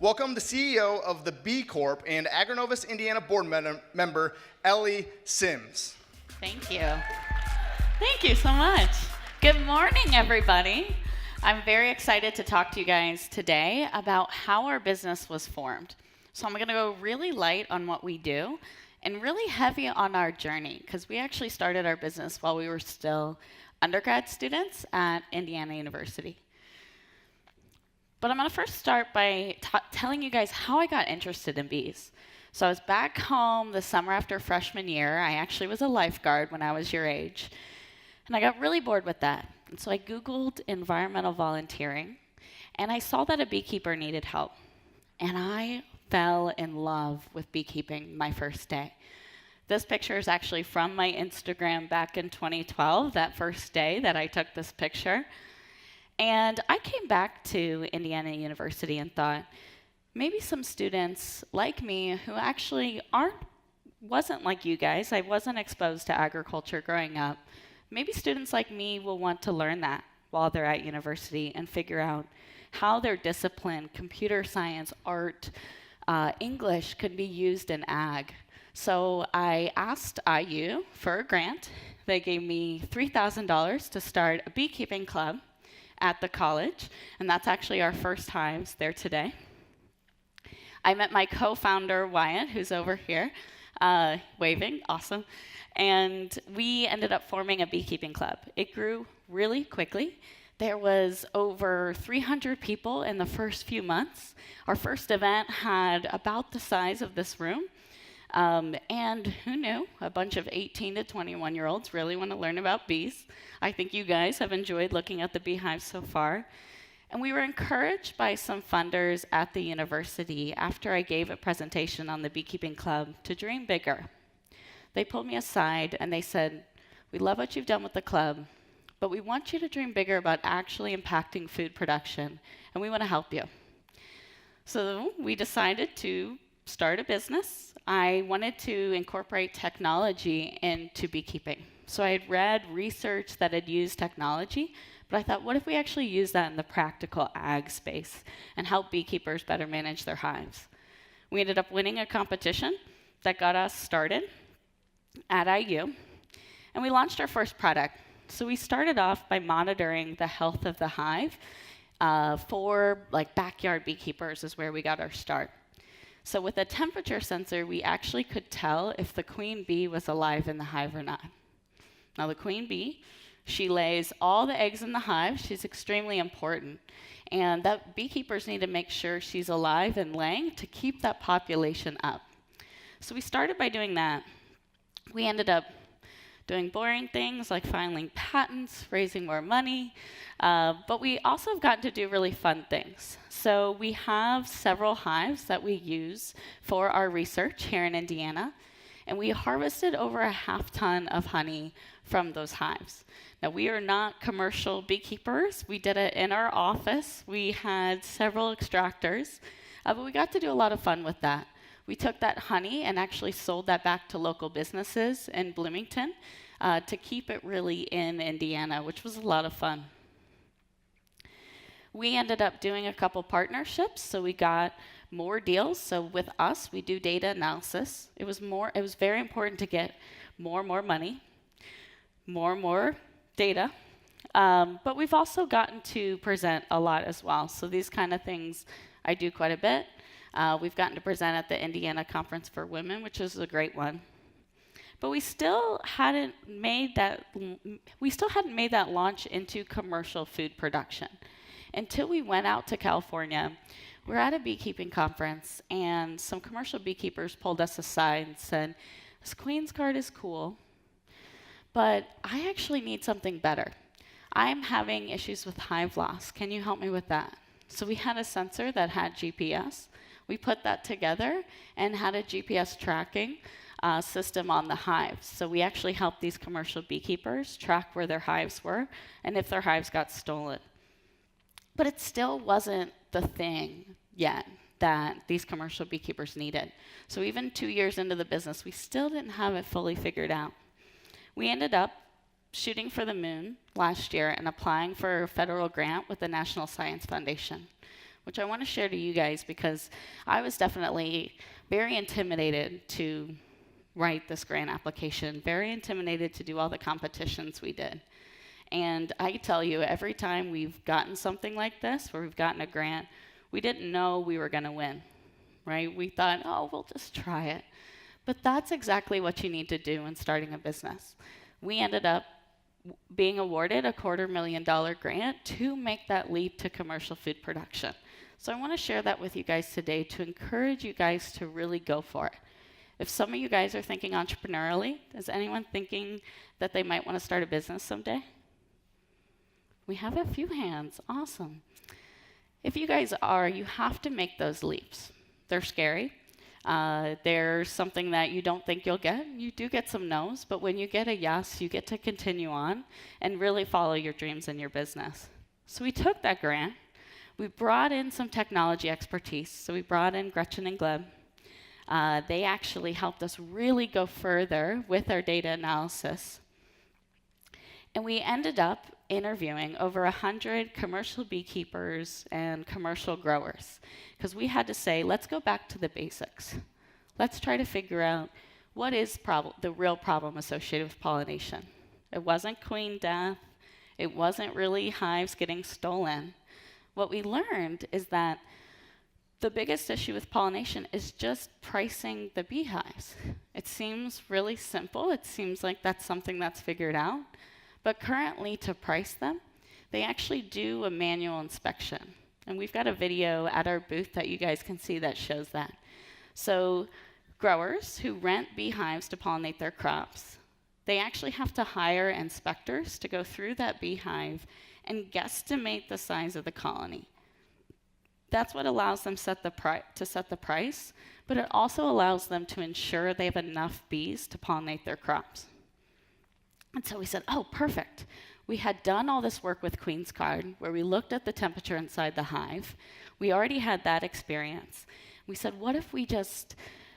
welcome the CEO of the Bee Corp and AgriNovus Indiana board member, Ellie Symes. Thank you. Thank you so much. Good morning, everybody. I'm very excited to talk to you guys today about how our business was formed. So I'm going to go really light on what we do and really heavy on our journey, because we actually started our business while we were still undergrad students at Indiana University. But I'm going to first start by telling you guys how I got interested in bees. So I was back home the summer after freshman year. I actually was a lifeguard when I was your age. And I got really bored with that. And so I Googled environmental volunteering, and I saw that a beekeeper needed help. And I fell in love with beekeeping my first day. This picture is actually from my Instagram back in 2012, that first day that I took this picture. And I came back to Indiana University and thought, maybe some students like me who actually wasn't like you guys, I wasn't exposed to agriculture growing up, maybe students like me will want to learn that while they're at university and figure out how their discipline, computer science, art, English could be used in ag. So I asked IU for a grant. They gave me $3,000 to start a beekeeping club at the college, and that's actually our first hives there today. I met my co-founder, Wyatt, who's over here, waving, awesome, and we ended up forming a beekeeping club. It grew really quickly. There was over 300 people in the first few months. Our first event had about the size of this room. And who knew? A bunch of 18 to 21-year-olds really want to learn about bees. I think you guys have enjoyed looking at the beehives so far. And we were encouraged by some funders at the university after I gave a presentation on the beekeeping club to dream bigger. They pulled me aside and they said, "We love what you've done with the club, but we want you to dream bigger about actually impacting food production, and we want to help you." So we decided to start a business. I wanted to incorporate technology into beekeeping. So I had read research that had used technology, but I thought, what if we actually use that in the practical ag space and help beekeepers better manage their hives? We ended up winning a competition that got us started at IU, and we launched our first product. So we started off by monitoring the health of the hive for backyard beekeepers is where we got our start. So with a temperature sensor, we actually could tell if the queen bee was alive in the hive or not. Now the queen bee, she lays all the eggs in the hive. She's extremely important. And that beekeepers need to make sure she's alive and laying to keep that population up. So we started by doing that. We ended up doing boring things like filing patents, raising more money, but we also have gotten to do really fun things. So we have several hives that we use for our research here in Indiana, and we harvested over 1/2 ton of honey from those hives. Now, we are not commercial beekeepers. We did it in our office. We had several extractors, but we got to do a lot of fun with that. We took that honey and actually sold that back to local businesses in Bloomington to keep it really in Indiana, which was a lot of fun. We ended up doing a couple partnerships, so we got more deals. So with us, we do data analysis. It was very important to get more money, more data. But we've also gotten to present a lot as well. So these kind of things I do quite a bit. We've gotten to present at the Indiana Conference for Women, which is a great one. But we still hadn't made that launch into commercial food production until we went out to California. We're at a beekeeping conference, and some commercial beekeepers pulled us aside and said, "This Queen's card is cool, but I actually need something better. I'm having issues with hive loss. Can you help me with that?" So we had a sensor that had GPS. We put that together and had a GPS tracking system on the hives. So we actually helped these commercial beekeepers track where their hives were and if their hives got stolen. But it still wasn't the thing yet that these commercial beekeepers needed. So even 2 years into the business, we still didn't have it fully figured out. We ended up shooting for the moon last year and applying for a federal grant with the National Science Foundation. which I want to share to you guys because I was definitely very intimidated to write this grant application, very intimidated to do all the competitions we did. And I tell you, every time we've gotten something like this, where we've gotten a grant, we didn't know we were going to win, right? We thought, oh, we'll just try it. But that's exactly what you need to do in starting a business. We ended up being awarded a $250,000 grant to make that leap to commercial food production. So I want to share that with you guys today to encourage you guys to really go for it. If some of you guys are thinking entrepreneurially, is anyone thinking that they might want to start a business someday? We have a few hands. Awesome. If you guys are, you have to make those leaps. They're scary. They're something that you don't think you'll get. You do get some no's, but when you get a yes, you get to continue on and really follow your dreams in your business. So we took that grant. We brought in some technology expertise. So we brought in Gretchen and Gleb. They actually helped us really go further with our data analysis. And we ended up interviewing over 100 commercial beekeepers and commercial growers, because we had to say, let's go back to the basics. Let's try to figure out what is the real problem associated with pollination. It wasn't queen death. It wasn't really hives getting stolen. What we learned is that the biggest issue with pollination is just pricing the beehives. It seems really simple. It seems like that's something that's figured out. But currently, to price them, they actually do a manual inspection. And we've got a video at our booth that you guys can see that shows that. So growers who rent beehives to pollinate their crops, they actually have to hire inspectors to go through that beehive and guesstimate the size of the colony. That's what allows them to set the price, but it also allows them to ensure they have enough bees to pollinate their crops. And so we said, oh, perfect. We had done all this work with Queen's Card, where we looked at the temperature inside the hive. We already had that experience. We said, what if we just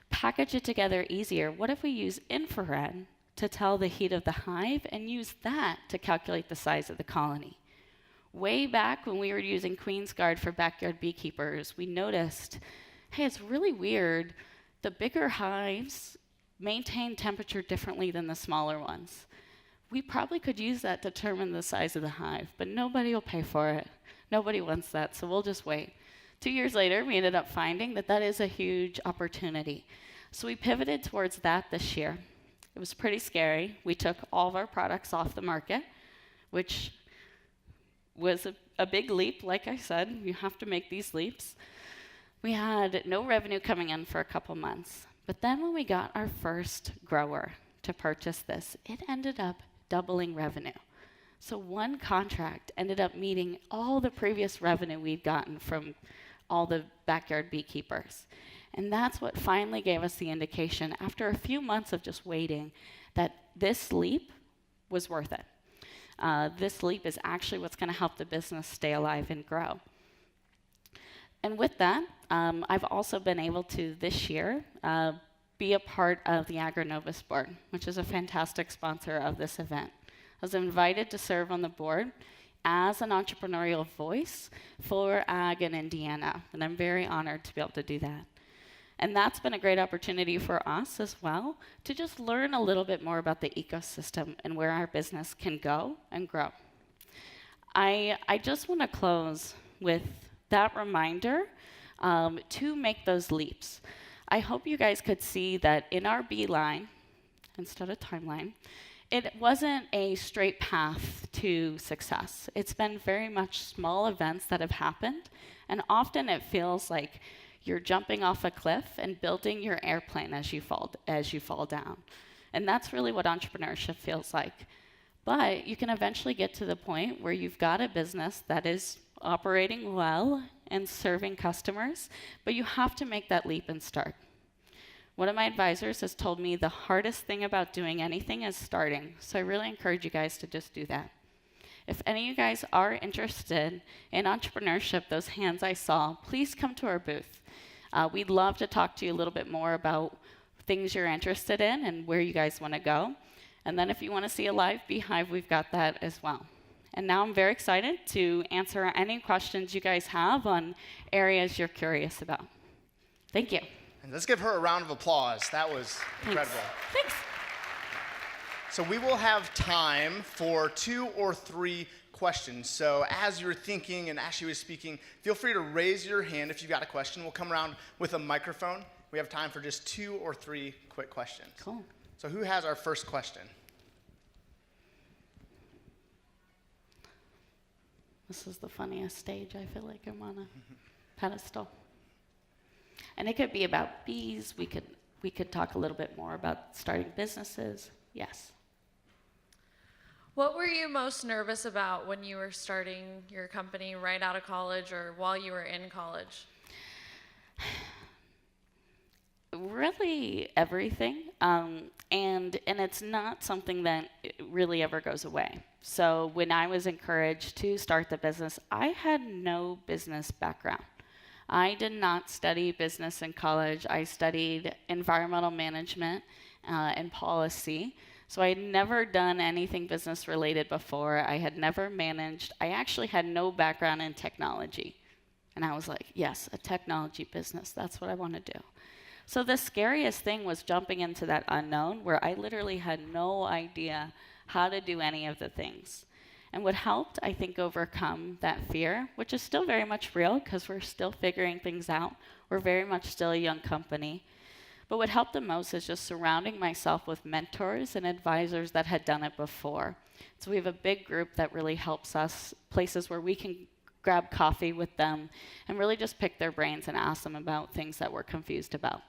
package it together easier? What if we use infrared to tell the heat of the hive and use that to calculate the size of the colony? Way back when we were using Queen's Guard for backyard beekeepers, we noticed, hey, it's really weird. The bigger hives maintain temperature differently than the smaller ones. We probably could use that to determine the size of the hive, but nobody will pay for it. Nobody wants that, so we'll just wait. 2 years later, we ended up finding that that is a huge opportunity. So we pivoted towards that this year. It was pretty scary. We took all of our products off the market, which was a big leap. Like I said, you have to make these leaps. We had no revenue coming in for a couple months. But then when we got our first grower to purchase this, it ended up doubling revenue. So one contract ended up meeting all the previous revenue we'd gotten from all the backyard beekeepers. And that's what finally gave us the indication, after a few months of just waiting, that this leap was worth it. This leap is actually what's going to help the business stay alive and grow. And with that, I've also been able to, this year, be a part of the AgriNovus board, which is a fantastic sponsor of this event. I was invited to serve on the board as an entrepreneurial voice for ag in Indiana, and I'm very honored to be able to do that. And that's been a great opportunity for us as well to just learn a little bit more about the ecosystem and where our business can go and grow. I just want to close with that reminder to make those leaps. I hope you guys could see that in our beeline, instead of timeline, it wasn't a straight path to success. It's been very much small events that have happened, and often it feels like you're jumping off a cliff and building your airplane as you fall down. And that's really what entrepreneurship feels like. But you can eventually get to the point where you've got a business that is operating well and serving customers, but you have to make that leap and start. One of my advisors has told me the hardest thing about doing anything is starting, so I really encourage you guys to just do that. If any of you guys are interested in entrepreneurship, those hands I saw, please come to our booth. We'd love to talk to you a little bit more about things you're interested in and where you guys want to go. And then if you want to see a live beehive, we've got that as well. And now I'm very excited to answer any questions you guys have on areas you're curious about. Thank you. And let's give her a round of applause. That was incredible. Thanks. So we will have time for 2 or 3 questions. So as you're thinking and as she was speaking, feel free to raise your hand if you've got a question. We'll come around with a microphone. We have time for just 2 or 3 quick questions. Cool. So who has our first question? This is the funniest stage. I feel like I'm on a pedestal. And it could be about bees. We could talk a little bit more about starting businesses. Yes. What were you most nervous about when you were starting your company right out of college or while you were in college? Really everything, and it's not something that really ever goes away. So when I was encouraged to start the business, I had no business background. I did not study business in college. I studied environmental management and policy. So I had never done anything business related before. I had never managed. I actually had no background in technology. And I was like, yes, a technology business. That's what I want to do. So the scariest thing was jumping into that unknown where I literally had no idea how to do any of the things. And what helped, I think, overcome that fear, which is still very much real because we're still figuring things out. We're very much still a young company. But what helped the most is just surrounding myself with mentors and advisors that had done it before. So we have a big group that really helps us, places where we can grab coffee with them and really just pick their brains and ask them about things that we're confused about.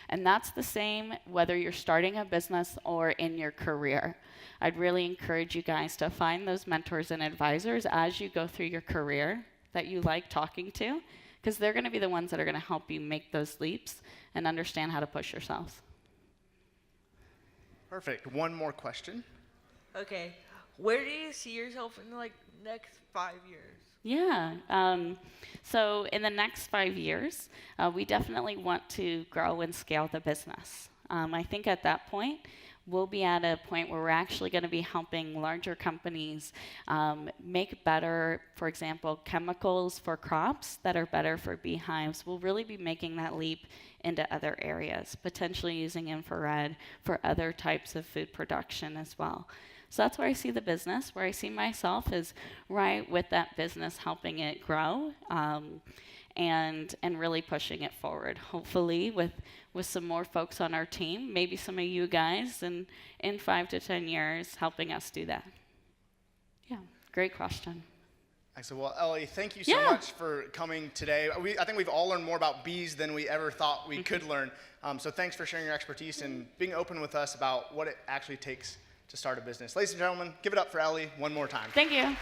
And that's the same whether you're starting a business or in your career. I'd really encourage you guys to find those mentors and advisors as you go through your career that you like talking to, because they're going to be the ones that are going to help you make those leaps and understand how to push yourselves. Perfect. One more question. Okay. Where do you see yourself in the next 5 years? Yeah. So in the next 5 years, we definitely want to grow and scale the business. I think at that point, we'll be at a point where we're actually going to be helping larger companies make better, for example, chemicals for crops that are better for beehives. We'll really be making that leap into other areas, potentially using infrared for other types of food production as well. So that's where I see the business, where I see myself is right with that business, helping it grow and really pushing it forward. Hopefully with some more folks on our team, maybe some of you guys in 5 to 10 years helping us do that. Yeah, great question. Excellent. Well, Ellie, thank you so much for coming today. I think we've all learned more about bees than we ever thought we could learn. So thanks for sharing your expertise and being open with us about what it actually takes to start a business. Ladies and gentlemen, give it up for Ellie one more time. Thank you.